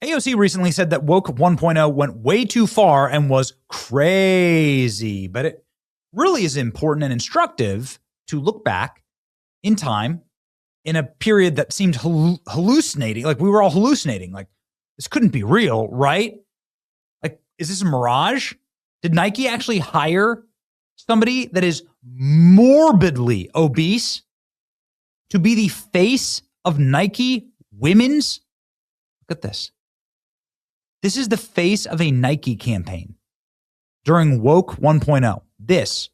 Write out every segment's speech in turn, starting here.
AOC recently said that Woke 1.0 went way too far and was crazy, but it really is important and instructive to look back in time in a period that seemed hallucinating. Like we were all hallucinating. Like this couldn't be real, right? Like, is this a mirage? Did Nike actually hire somebody that is morbidly obese to be the face of Nike women's? Look at this. This is the face of a Nike campaign during Woke 1.0. This,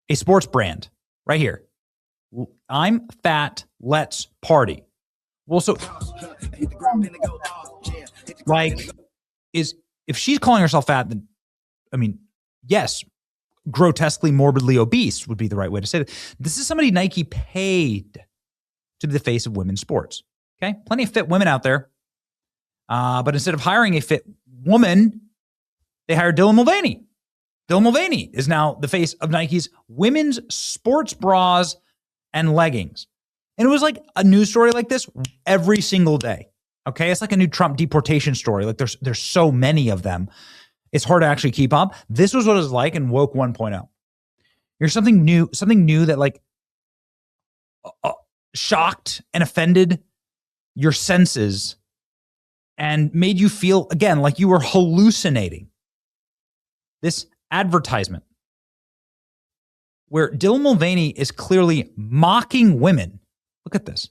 a sports brand, right here. I'm fat, let's party. Well, so, like, if she's calling herself fat, then, I mean, yes, grotesquely, morbidly obese would be the right way to say it. This is somebody Nike paid to be the face of women's sports. Okay? Plenty of fit women out there. But instead of hiring a fit woman, they hired Dylan Mulvaney. Dylan Mulvaney is now the face of Nike's women's sports bras and leggings. And it was like a news story like this every single day. Okay? It's like a new Trump deportation story. Like there's so many of them. It's hard to actually keep up. This was what it was like in Woke 1.0. Here's something new that like shocked and offended your senses and made you feel, again, like you were hallucinating. This advertisement where Dylan Mulvaney is clearly mocking women. Look at this.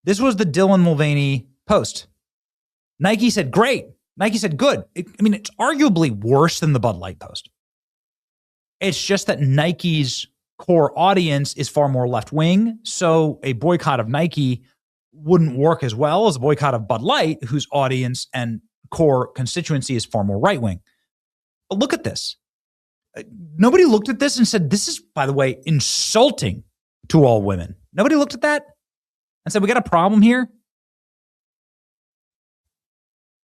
This was the Dylan Mulvaney post. Nike said, great. Nike said, good. It's arguably worse than the Bud Light post. It's just that Nike's core audience is far more left-wing, so a boycott of Nike wouldn't work as well as a boycott of Bud Light, whose audience and core constituency is far more right-wing. But look at this. Nobody looked at this and said, this is, by the way, insulting to all women. Nobody looked at that and said, we got a problem here.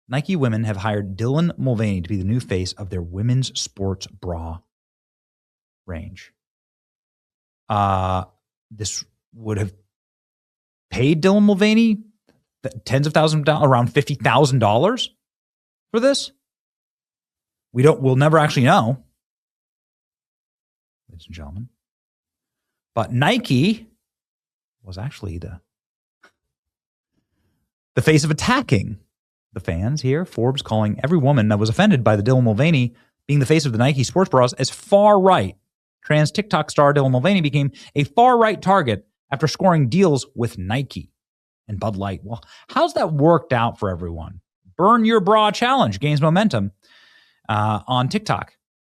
Nike women have hired Dylan Mulvaney to be the new face of their women's sports bra range. This would have paid Dylan Mulvaney tens of thousands of dollars, around $50,000 for this. We'll never actually know, ladies and gentlemen. But Nike was actually the face of attacking the fans here. Forbes calling every woman that was offended by the Dylan Mulvaney being the face of the Nike sports bras as far right. Trans TikTok star Dylan Mulvaney became a far right target after scoring deals with Nike and Bud Light. Well, how's that worked out for everyone? Burn Your Bra Challenge gains momentum on TikTok.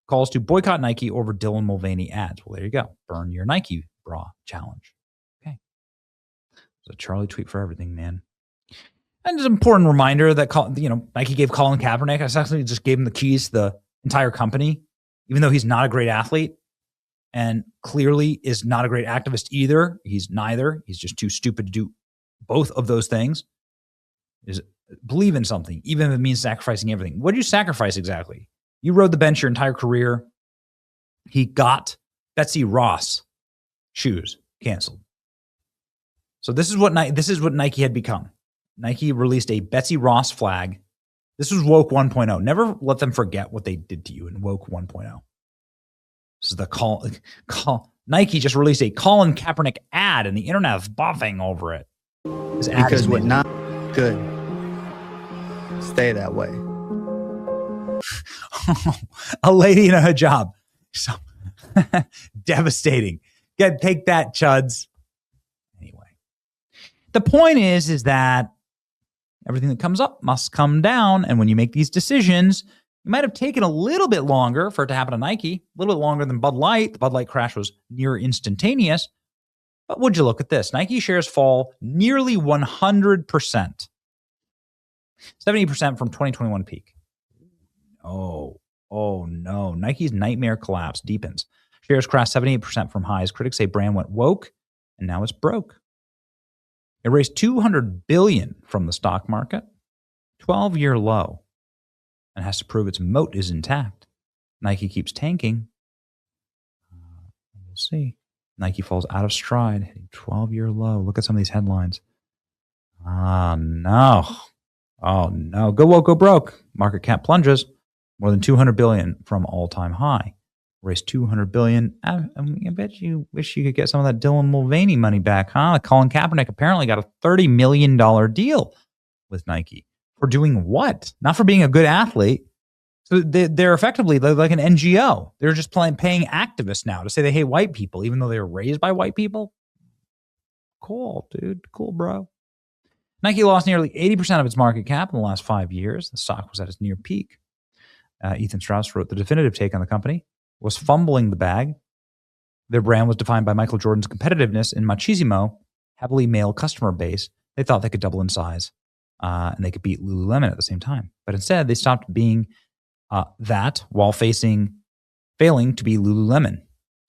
Calls to boycott Nike over Dylan Mulvaney ads. Well, there you go. Burn Your Nike Bra Challenge. Okay. It's a Charlie tweet for everything, man. And it's an important reminder that Nike gave Colin Kaepernick, essentially just gave him the keys to the entire company, even though he's not a great athlete and clearly is not a great activist either. He's neither. He's just too stupid to do both of those things. Is believe in something, even if it means sacrificing everything. What did you sacrifice exactly? You rode the bench your entire career. He got Betsy Ross shoes canceled. So this is what Nike had become. Nike released a Betsy Ross flag. This was Woke 1.0. Never let them forget what they did to you in Woke 1.0. This is the call. Nike just released a Colin Kaepernick ad, and the internet is buffing over it. Because we're not good. Stay that way. A lady in a hijab. So devastating. Take that, chuds. Anyway, the point is that everything that comes up must come down. And when you make these decisions, you might have taken a little bit longer for it to happen to Nike, a little bit longer than Bud Light. The Bud Light crash was near instantaneous. But would you look at this? Nike shares fall nearly 100%. 70% from 2021 peak. Oh no. Nike's nightmare collapse deepens. Shares crashed 78% from highs. Critics say brand went woke, and now it's broke. It raised $200 billion from the stock market, 12-year low, and has to prove its moat is intact. Nike keeps tanking. We'll see. Nike falls out of stride, hitting 12-year low. Look at some of these headlines. No. Oh no, go woke, go broke. Market cap plunges more than 200 billion from all-time high. Raised 200 billion. I bet you wish you could get some of that Dylan Mulvaney money back, huh? Colin Kaepernick apparently got a $30 million deal with Nike for doing what? Not for being a good athlete. So they're effectively like an NGO. They're just paying activists now to say they hate white people, even though they were raised by white people. Cool, dude. Cool, bro. Nike lost nearly 80% of its market cap in the last 5 years. The stock was at its near peak. Ethan Strauss wrote, the definitive take on the company was fumbling the bag. Their brand was defined by Michael Jordan's competitiveness in machismo, heavily male customer base. They thought they could double in size and they could beat Lululemon at the same time. But instead, they stopped being that while failing to be Lululemon.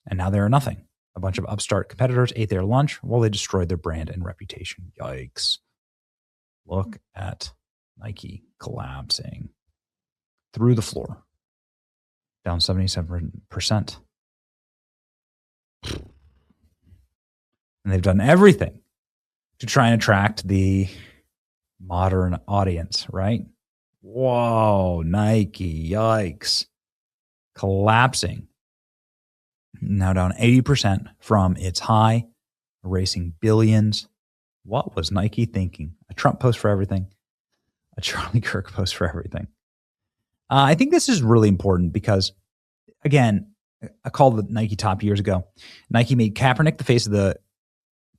And now they are nothing. A bunch of upstart competitors ate their lunch while they destroyed their brand and reputation. Yikes. Look at Nike collapsing through the floor, down 77%. And they've done everything to try and attract the modern audience, right? Whoa, Nike, yikes. Collapsing. Now down 80% from its high, erasing billions. What was Nike thinking? A Trump post for everything. A Charlie Kirk post for everything. I think this is really important because, again, I called the Nike top years ago. Nike made Kaepernick the face of the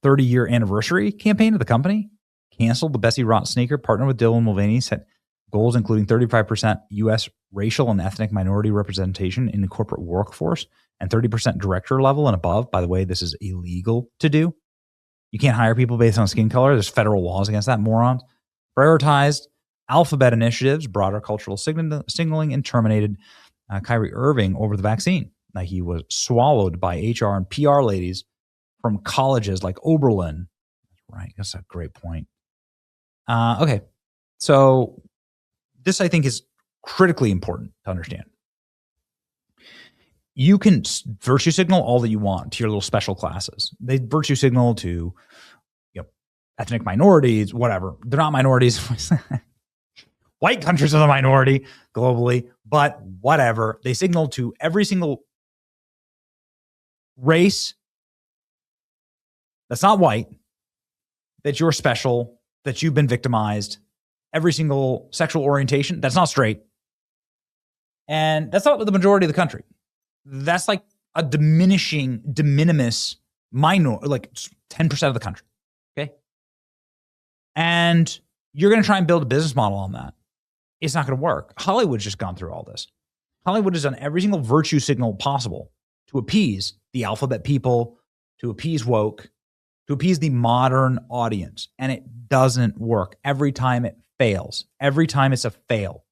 30-year anniversary campaign of the company, canceled the Bessie Roth sneaker, partnered with Dylan Mulvaney, set goals including 35% U.S. racial and ethnic minority representation in the corporate workforce and 30% director level and above. By the way, this is illegal to do. You can't hire people based on skin color. There's federal laws against that, morons. Prioritized alphabet initiatives, broader cultural signaling, and terminated Kyrie Irving over the vaccine. Nike was swallowed by HR and PR ladies from colleges like Oberlin. Right, that's a great point. Okay, so this I think is critically important to understand. You can virtue signal all that you want to your little special classes. They virtue signal to, ethnic minorities, whatever. They're not minorities. White countries are the minority globally, but whatever. They signal to every single race that's not white that you're special, that you've been victimized, every single sexual orientation that's not straight. And that's not the majority of the country. That's like a de minimis minor, like 10% of the country. Okay. And you're going to try and build a business model on that. It's not going to work. Hollywood's just gone through all this. Hollywood has done every single virtue signal possible to appease the alphabet people, to appease woke, to appease the modern audience. And it doesn't work. Every time it fails. Every time it's a fail.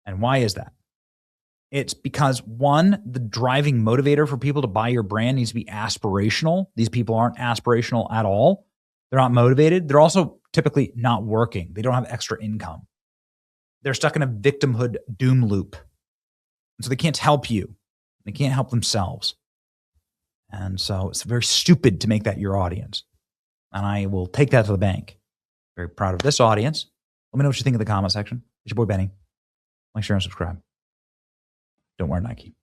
And why is that? It's because, one, the driving motivator for people to buy your brand needs to be aspirational. These people aren't aspirational at all. They're not motivated. They're also typically not working. They don't have extra income. They're stuck in a victimhood doom loop. And so they can't help you. They can't help themselves. And so it's very stupid to make that your audience. And I will take that to the bank. Very proud of this audience. Let me know what you think in the comment section. It's your boy Benny. Like, share, and subscribe. Don't wear Nike.